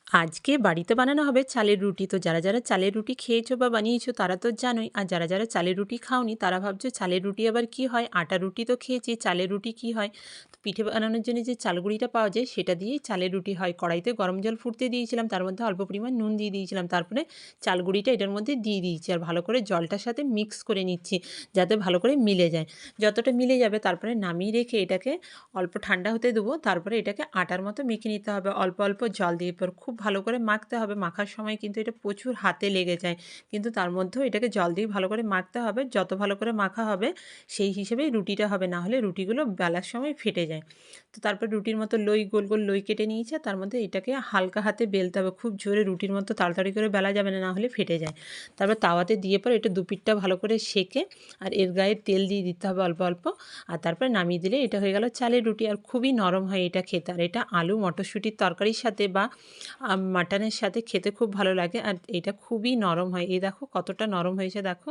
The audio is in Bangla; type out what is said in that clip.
আজকে বাড়িতে বানানো হবে চালের রুটি। তো যারা, যারা চালের রুটি খেয়েছো বা বানিয়েছো তারা তো জানোই। আর যারা, যারা চালের রুটি খাওনি তারা ভাবছো চালের রুটি আবার কী হয়? আটার রুটি তো খেয়েছি, চালের রুটি কী হয়? তো পিঠে বানানোর জন্য যে চালগুঁড়িটা পাওয়া যায় সেটা দিয়েই চালের রুটি হয়। কড়াইতে গরম জল ফুটতে দিয়েছিলাম, তার মধ্যে অল্প পরিমাণ নুন দিয়ে দিয়েছিলাম। তারপরে চালগুঁড়িটা এটার মধ্যে দিয়ে দিয়েছি আর ভালো করে জলটার সাথে মিক্স করে নিচ্ছি যাতে ভালো করে মিলে যায়। যতটা মিলে যাবে তারপরে নামিয়ে রেখে এটাকে অল্প ঠান্ডা হতে দেবো। তারপরে এটাকে আটার মতো মেখে নিতে হবে অল্প, অল্প জল দিয়ে। এরপর খুব ভালো করে মাখতে হবে। মাখার সময় কিন্তু এটা প্রচুর হাতে লেগে যায়। কিন্তু তার মধ্যেও এটাকে জল দিয়ে ভালো করে মাখতে হবে। যত ভালো করে মাখা হবে সেই হিসেবেই রুটিটা হবে। না হলে রুটিগুলো বেলার সময় ফেটে যায়। তো তারপর রুটির মতো লই গোল, গোল লই কেটে নিয়েছি। তার মধ্যে এটাকে হালকা হাতে বেলতে হবে। খুব জোরে রুটির মতো তাড়াতাড়ি করে বেলা যাবে না, না হলে ফেটে যায়। তারপর তাওয়াতে দিয়ে পরে এটা দুপিঠটা ভালো করে সেঁকে আর এর গায়ে তেল দিয়ে দিতে হবে অল্প, অল্প। আর তারপরে নামিয়ে দিলে এটা হয়ে গেল চালের রুটি। আর খুবই নরম হয় এটা খেতে। আর এটা আলু মটরশুঁটির তরকারির সাথে বা মাটনের সাথে খেতে খুব ভালো লাগে। আর এটা খুবই নরম হয়। এই দেখো কতটা নরম হয়েছে দেখো।